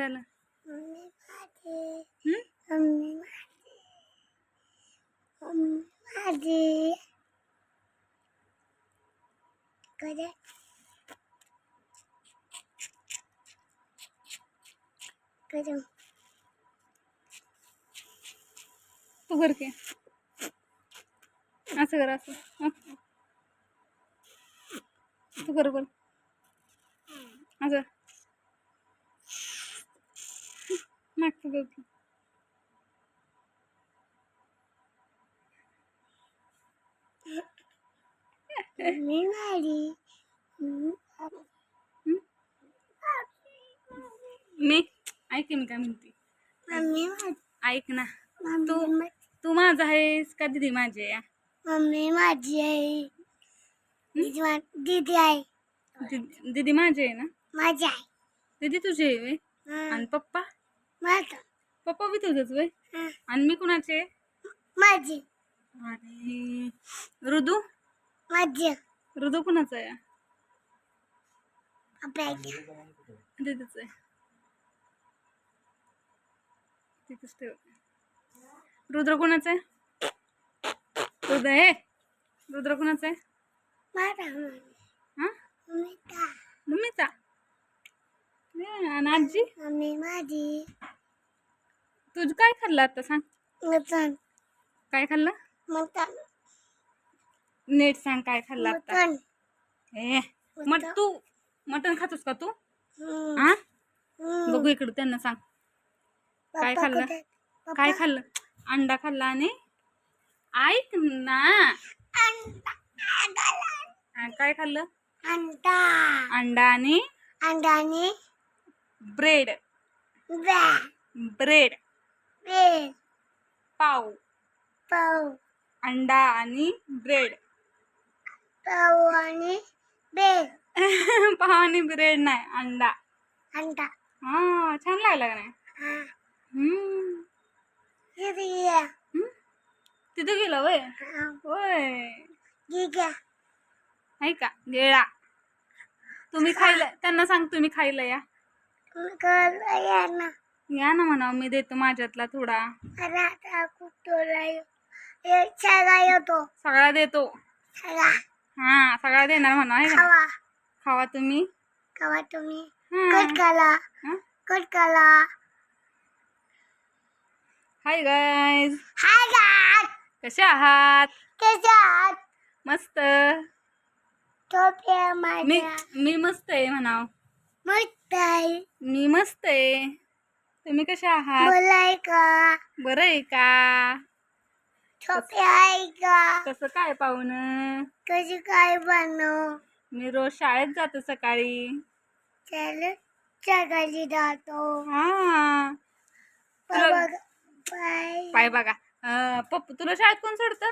झालं? मम्मी माझी हं? मम्मी माझी कधी कधी तू कर की असं कर असं हं? तू कर कर असं नाक कर की. मम्मी माझी हं? मी ऐक की मी काय म्हणते. मम्मी माझी ऐक ना. तू मम्मी तू माझा आहेस का दीदी माझी आहे? मम्मी माझी आहे दीदी आहे दीदी माझी आहे ना? माझी आहे दीदी तुझी आहे व्हय? आणि पप्पा? माझं पप्पा बी तुझंच व्हय? आणि मी कुणाचे आहे? माझी आणि ऋदू? माझी ऋदू कुणाचा आहे? आपल्या दीदीच आहे. तिथंच ठेव. रुद्र कुणाचा आहे? रुद्र आहे. रुद्र कुणाचा आहे? माझा हा मम्मीचा मम्मीचा. आणि आजी? मम्मी माझी तुझं काय खाल्लं आता सांग? मटण काय खाल्लं? मटण नीट सांग काय खाल्लं आता? मटण ए मग तू मटण खातोस का तू? हा बघू इकडे त्यांना सांग काय खाल्लं? काय खाल्लं? अंडा खाल्ला आणि ऐक ना. काय खाल्लं? अंडा अंडा आणि अंडाने ब्रेड. ब्रेड ब्रेड पाव. पाव अंडा आणि ब्रेड. पाव आणि ब्रेड पाव आणि ब्रेड नाही अंडा. अंडा हा छान लागला का नाही? तिथं गेला वय होय आहे का गेळा. तुम्ही खायला त्यांना सांग तुम्ही खायला या. या ना म्हणा मी देतो माझ्यातला थोडा. सगळा देतो. हा सगळा देणार म्हणा आहे का? खावा तुम्ही. हाय गाईज कसे आहात? मस्त. मी मस्त आहे म्हणाव. मी मस्त आहे. तुम्ही कसे आहात? बरं आहे का? कसं काय पाहुणं? कशी काय बनव मी रोज शाळेत जातो सकाळी. सकाळी जातो हा पाय बघा. पप्पा तुला शाळेत कोण सोडतं?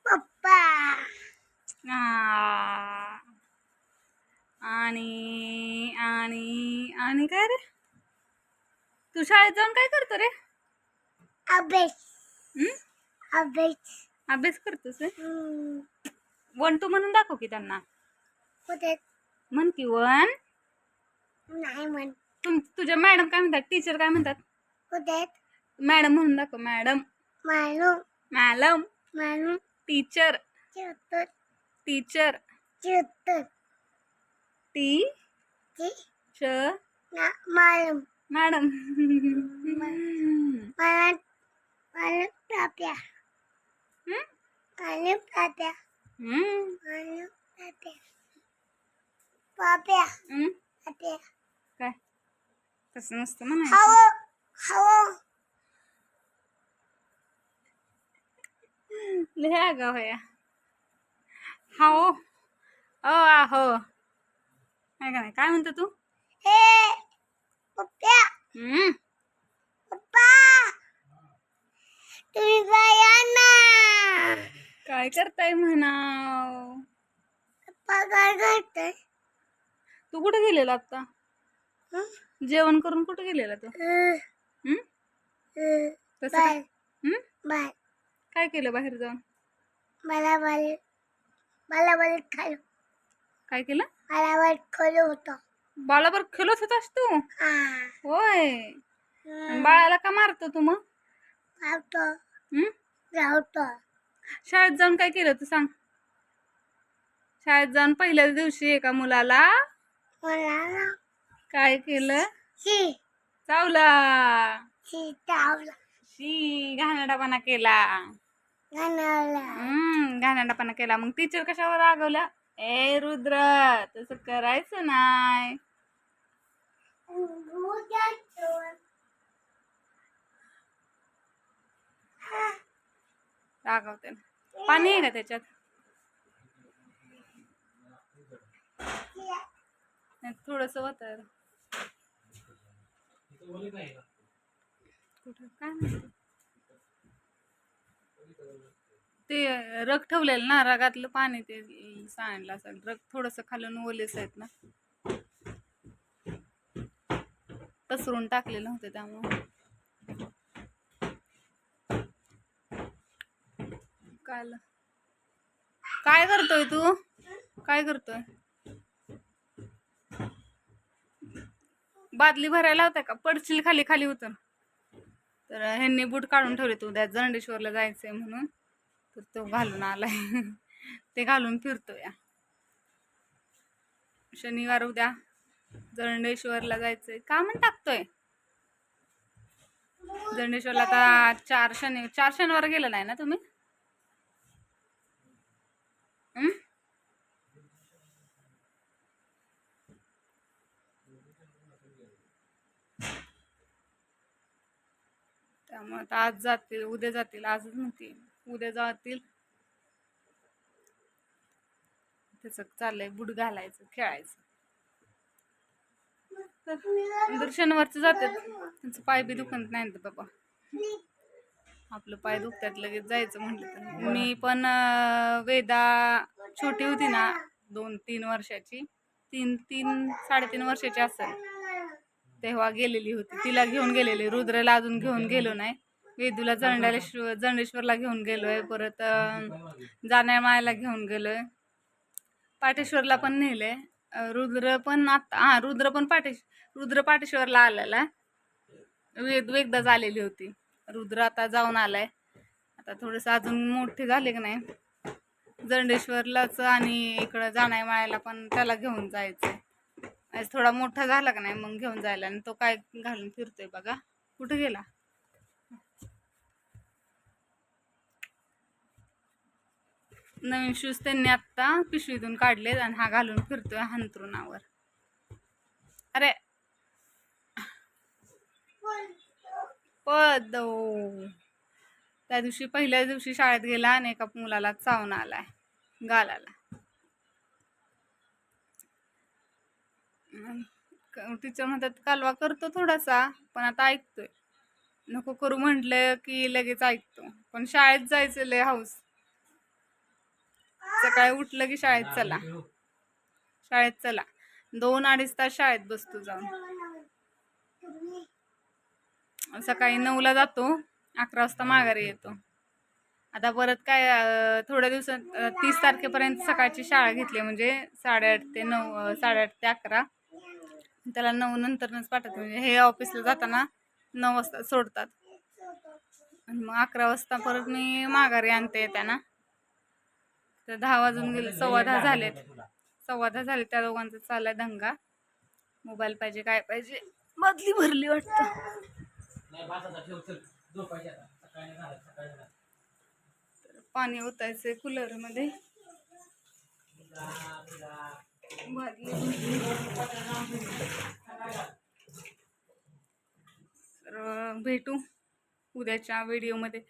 पप्पा आणि आणि आणि काय रे तू शाळेत जाऊन काय करतो रे? अभ्यास करतोस 1 2 म्हणून दाखव की त्यांना. म्हण की 1. नाही म्हण तुझ्या मॅडम काय म्हणतात? टीचर काय म्हणतात? मॅडम म्हणून दाखव. Madam madam teacher teacher teacher madam. काय तसं नसतं म्हणायचं. लय आगाव आहे. हाओ ओ आहो काय का नाही काय म्हणतो तू? काय करताय म्हणाव? तू कुठे गेलेला आता? जेवण करून कुठे गेलेला तू? तसं काय केलं बाहेर जाऊन? काय केलं? मला खाल्लं होतं बाळाबर खेळत होतास तू? हा होय. आणि बाळाला का मारतो तू मग? राहतो हं? राहतो शाळेत जाऊन काय केलं तू सांग? शाळेत जाऊन पहिल्याच दिवशी एका मुलाला मला काय केलं? शी चावला. शी चावला शी घाणेरडापणा केला. गाणाला घाणेरडापणा केला. मग टीचर कशावर रागवल्या? ए रुद्र, तसं करायचं नाही. रागवते. पाणी आहे का त्याच्यात? थोडस होत. कुठं काय माहिती. ते रग ठेवलेलं ना, रगातलं पाणी ते सांडलं असेल. रग थोडस खालून ओलेस आहेत ना, पसरून टाकलेलं होतं त्यामुळे. काय करतोय तू? काय करतोय? बादली भरायला होता का? पडशील खाली. खाली उतर. तर ह्यांनी बूट काढून ठेवले तू उद्या जरंडेश्वरला जायचंय म्हणून, तर तो घालून आलाय. ते घालून फिरतोय. शनिवार उद्या जरंडेश्वरला जायचंय का म्हणून टाकतोय. जरंडेश्वरला आता 4 शनिवार गेला नाही ना तुम्ही? त्यामुळे आता आज जातील, उद्या जातील. आजच म्हणते उद्या जातील. त्याच चाललंय बूट घालायचं, खेळायचं. तर शनिवारचं जातात. त्यांचं पाय बी दुखत नाही तर बाबा. आपलं पाय दुखतात लगेच जायचं म्हटलं तर. मी पण वेदा छोटी होती ना, 2-3 वर्षाची, 3-3-3.5 वर्षाची असेल, तेव्हा गेलेली होती. तिला घेऊन गेलेली. रुद्रला अजून घेऊन गेलो नाही. वेदूला जरंडेश्वरला घेऊन गेलोय. परत जानेमाळ्याला घेऊन गेलोय. पाटेश्वरला पण नेलंय. रुद्र पाटेश्वरला आलेला. वेदू एकदाच आलेली होती. रुद्र आता जाऊन आलाय. आता थोडंसं अजून मोठे झाले की नाही, जरंडेश्वरलाच आणि इकडं जानेमाळ्याला पण त्याला घेऊन जायचंय. आज थोडा मोठा झाला का नाही मग घेऊन जायला. आणि तो काय घालून फिरतोय बघा. कुठे गेला? नवीन शूज त्यांनी आता पिशवीतून काढलेत आणि हा घालून फिरतोय हंतरुणावर. अरे त्या दिवशी पहिल्या दिवशी शाळेत गेला आणि एका मुलाला चावून आलाय गालाला. टीचर म्हणतात कालवा करतो थोडासा, पण आता ऐकतोय. नको करू म्हटलं की लगेच ऐकतो. पण शाळेत जायचं लय हाऊस. सकाळी उठलं की शाळेत चला, शाळेत चला. 2-2.5 तास शाळेत बसतो जाऊन. सकाळी 9ला जातो, 11 वाजता माघारी येतो. आता परत काय थोड्या दिवसात 30 तारखेपर्यंत सकाळची शाळा घेतली, म्हणजे 8:30 ते 9, 8:30 ते 11. त्याला 9 नंतरच पाठवते. म्हणजे हे ऑफिसला जाताना 9 वाजता सोडतात आणि मग 11 वाजता परत मी माघारी आणते येताना. तर 10 वाजून गेले, 10:15 झालेत. 10:15 झाले. त्या दोघांचा चाललाय दंगा. मोबाईल पाहिजे, काय पाहिजे. बदली भरली वाटतं. पाणी ओतायचंय कूलर मध्ये. तर भेटू उद्याच्या व्हिडिओमध्ये.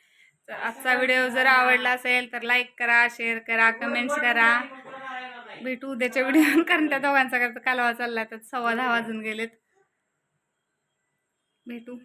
तर आजचा व्हिडिओ जर आवडला असेल तर लाईक करा, शेअर करा, कमेंट्स करा. भेटू उद्याच्या व्हिडिओ. कारण त्या दोघांचा कालवा चालला तर 10:15 वाजून गेलेत. भेटू.